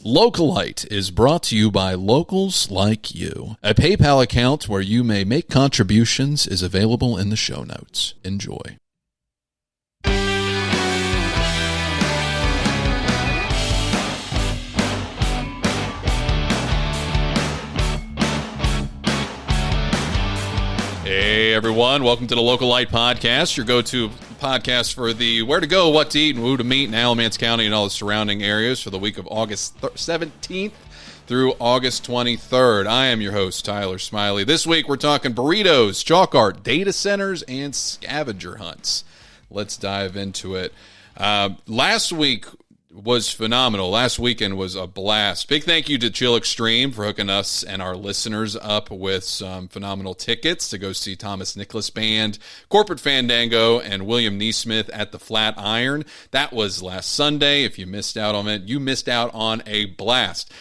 Localite is brought to you by locals like you. A PayPal account where you may make contributions is available in the show notes. Enjoy. Hey everyone, welcome to the Localite podcast, your go-to podcast for the where to go, what to eat, and who to meet in Alamance County and all the surrounding areas for the week of August 17th through August 23rd. I am your host, Tyler Smiley. This week we're talking burritos, chalk art, data centers, and scavenger hunts. Let's dive into it. Last week was phenomenal. Last weekend was a blast. Big thank you to Chill Extreme for hooking us and our listeners up with some phenomenal tickets to go see Thomas Nicholas Band, Corporate Fandango, and William NeeSmith at the Flatiron. That was last Sunday. If you missed out on it, you missed out on a blast.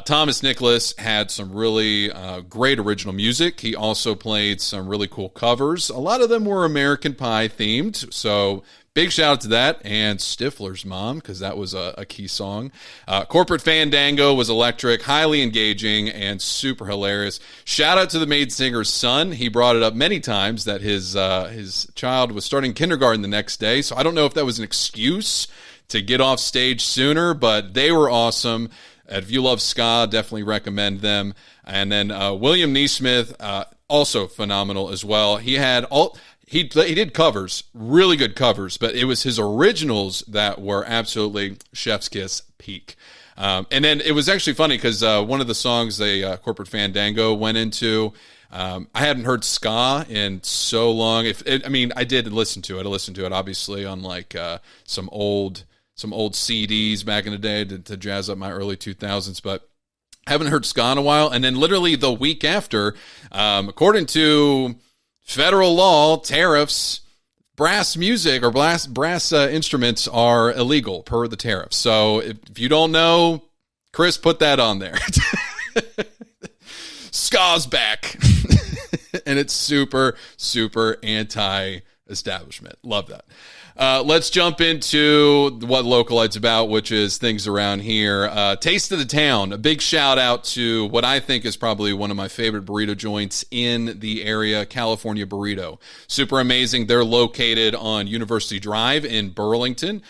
Thomas Nicholas had some really great original music. He also played some really cool covers. A lot of them were American Pie themed, so big shout out to that, and Stifler's Mom, because that was a key song. Corporate Fandango was electric, highly engaging, and super hilarious. Shout out to the maid singer's son. He brought it up many times that his child was starting kindergarten the next day, so I don't know if that was an excuse to get off stage sooner, but they were awesome. If you love ska, definitely recommend them. And then William NeeSmith, also phenomenal as well. He had He did covers, really good covers, but it was his originals that were absolutely chef's kiss peak. And then it was actually funny because one of the songs Corporate Fandango went into, I hadn't heard ska in so long. I did listen to it. I listened to it obviously on like some old CDs back in the day to jazz up my early 2000s, but haven't heard ska in a while. And then literally the week after, according to federal law, tariffs, brass music or brass instruments are illegal per the tariffs. So if you don't know, Chris put that on there. Ska's back. And it's super, super anti-establishment. Love that. Let's jump into what Localite's about, which is things around here. Taste of the Town. A big shout out to what I think is probably one of my favorite burrito joints in the area, California Burrito. Super amazing. They're located on University Drive in Burlington.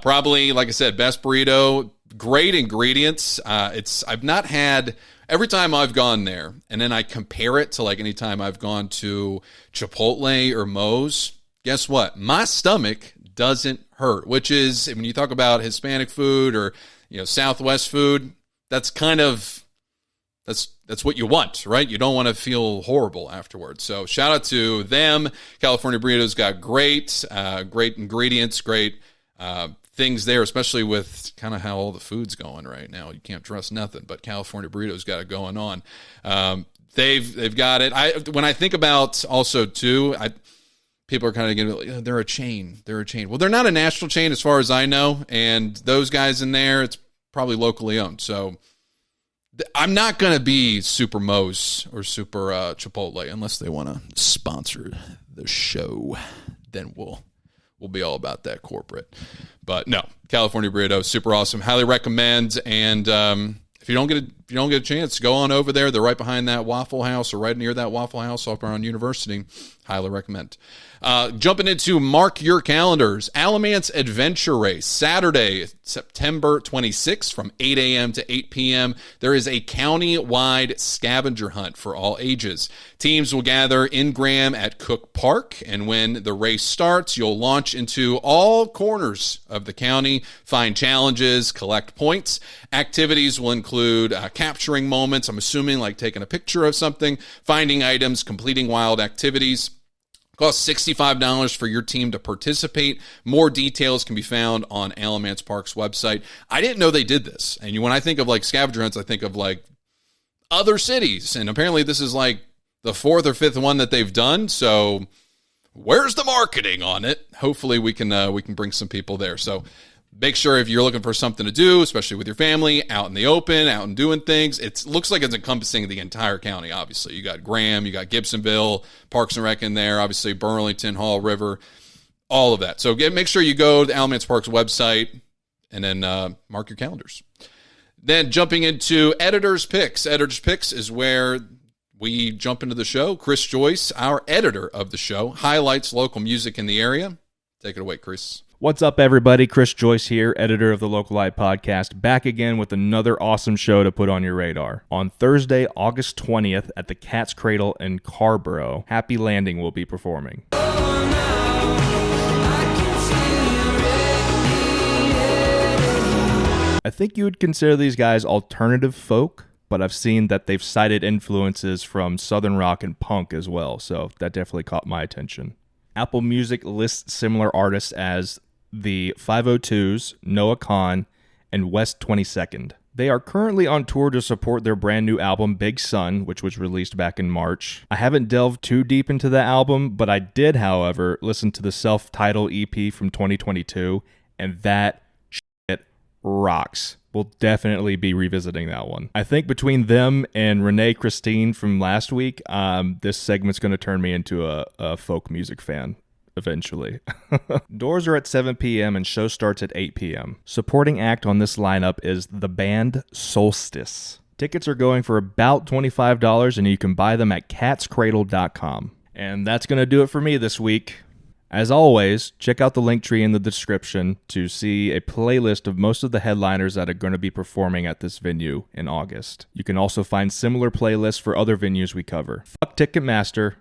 Probably, like I said, best burrito, great ingredients. I've not had, every time I've gone there, and then I compare it to like any time I've gone to Chipotle or Moe's, guess what? My stomach doesn't hurt, which is, when you talk about Hispanic food or, Southwest food, that's what you want, right? You don't want to feel horrible afterwards. So shout out to them. California Burrito's got great ingredients, great things there, especially with kind of how all the food's going right now. You can't trust nothing, but California Burrito's got it going on. They've got it. When I think about also too, people are kind of going to, they're a chain. Well, they're not a national chain as far as I know. And those guys in there, it's probably locally owned. So I'm not going to be Super Moe's or Super Chipotle unless they want to sponsor the show. Then we'll be all about that corporate. But no, California Burrito, super awesome. Highly recommend. And if you don't get a chance, go on over there. They're right behind that Waffle House or right near that Waffle House up around University. Highly recommend. Jumping into mark your calendars. Alamance Adventure Race, Saturday, September 26th from 8 a.m. to 8 p.m. There is a county-wide scavenger hunt for all ages. Teams will gather in Graham at Cook Park, and when the race starts, you'll launch into all corners of the county, find challenges, collect points. Activities will include capturing moments, I'm assuming like taking a picture of something, finding items, completing wild activities. Costs $65 for your team to participate. More details can be found on Alamance Park's website. I didn't know they did this. And when I think of like scavenger hunts, I think of like other cities. And apparently this is like the fourth or fifth one that they've done. So where's the marketing on it? Hopefully we can bring some people there. So make sure if you're looking for something to do, especially with your family, out in the open, out and doing things, it looks like it's encompassing the entire county, obviously. You got Graham, you got Gibsonville, Parks and Rec in there, obviously Burlington, Hall River, all of that. So make sure you go to Alamance Park's website and then mark your calendars. Then jumping into Editor's Picks. Editor's Picks is where we jump into the show. Chris Joyce, our editor of the show, highlights local music in the area. Take it away, Chris. What's up, everybody? Chris Joyce here, editor of the Localite podcast, back again with another awesome show to put on your radar. On Thursday, August 20th at the Cat's Cradle in Scarborough, Happy Landing will be performing. I think you would consider these guys alternative folk, but I've seen that they've cited influences from Southern rock and punk as well, so that definitely caught my attention. Apple Music lists similar artists as the 502s, Noah Kahn, and West 22nd. They are currently on tour to support their brand new album, Big Sun, which was released back in March. I haven't delved too deep into the album, but I did, however, listen to the self-titled EP from 2022, and that shit rocks. We'll definitely be revisiting that one. I think between them and Renee Christine from last week, this segment's going to turn me into a folk music fan. Eventually. Doors are at 7 p.m. and show starts at 8 p.m. Supporting act on this lineup is the band Solstice. Tickets are going for about $25 and you can buy them at catscradle.com. And that's going to do it for me this week. As always, check out the link tree in the description to see a playlist of most of the headliners that are going to be performing at this venue in August. You can also find similar playlists for other venues we cover. Fuck Ticketmaster,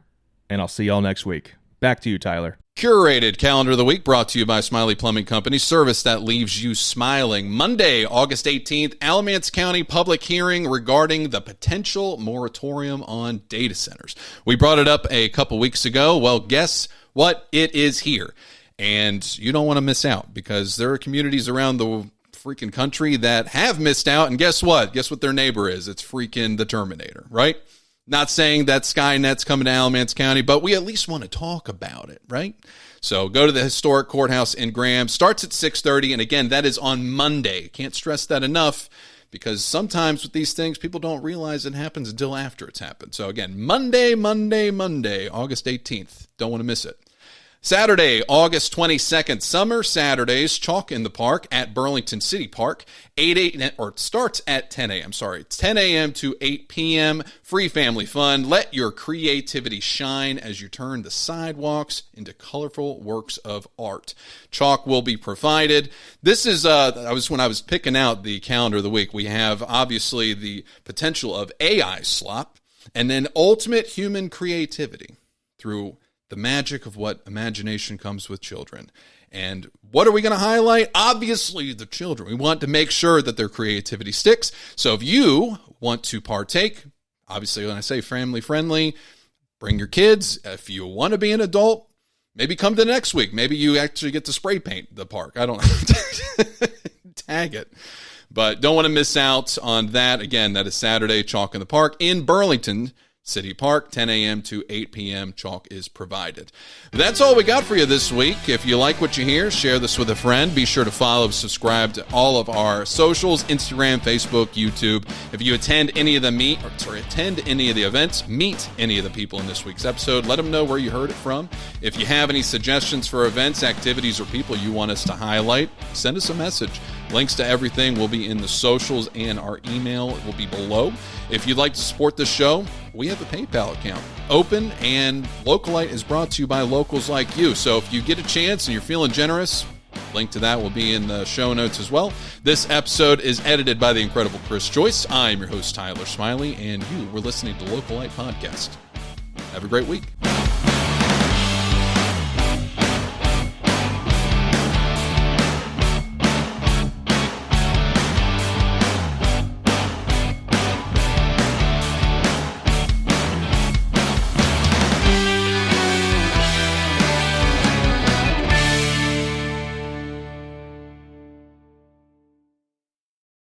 and I'll see y'all next week. Back to you, Tyler. Curated calendar of the week brought to you by Smiley Plumbing Company. Service that leaves you smiling. Monday, August 18th, Alamance County public hearing regarding the potential moratorium on data centers. We brought it up a couple weeks ago. Well, guess what? It is here. And you don't want to miss out because there are communities around the freaking country that have missed out. And guess what? Guess what their neighbor is? It's freaking the Terminator, right? Not saying that Skynet's coming to Alamance County, but we at least want to talk about it, right? So go to the historic courthouse in Graham. Starts at 6:30, and again, that is on Monday. Can't stress that enough because sometimes with these things, people don't realize it happens until after it's happened. So again, Monday, August 18th. Don't want to miss it. Saturday, August 22nd, Summer Saturdays, Chalk in the Park at Burlington City Park, starts at 10 a.m., 10 a.m. to 8 p.m., free family fun. Let your creativity shine as you turn the sidewalks into colorful works of art. Chalk will be provided. This is, when I was picking out the calendar of the week, we have obviously the potential of AI slop and then ultimate human creativity through the magic of what imagination comes with children. And what are we going to highlight? Obviously, the children. We want to make sure that their creativity sticks. So if you want to partake, obviously when I say family friendly, bring your kids. If you want to be an adult, maybe come to next week. Maybe you actually get to spray paint the park. I don't know. Tag it. But don't want to miss out on that. Again, that is Saturday, Chalk in the Park in Burlington City Park, 10 a.m. to 8 p.m. Chalk is provided. That's all we got for you this week. If you like what you hear, share this with a friend. Be sure to follow, subscribe to all of our socials, Instagram, Facebook, YouTube. If you attend any of the events, meet any of the people in this week's episode, let them know where you heard it from. If you have any suggestions for events, activities, or people you want us to highlight, send us a message. Links to everything will be in the socials and our email will be below. If you'd like to support the show, we have a PayPal account open, and Localite is brought to you by locals like you. So if you get a chance and you're feeling generous, link to that will be in the show notes as well. This episode is edited by the incredible Chris Joyce. I'm your host, Tyler Smiley, and you were listening to Localite Podcast. Have a great week.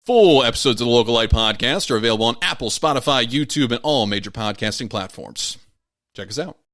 Full episodes of the Localite Podcast are available on Apple, Spotify, YouTube, and all major podcasting platforms. Check us out.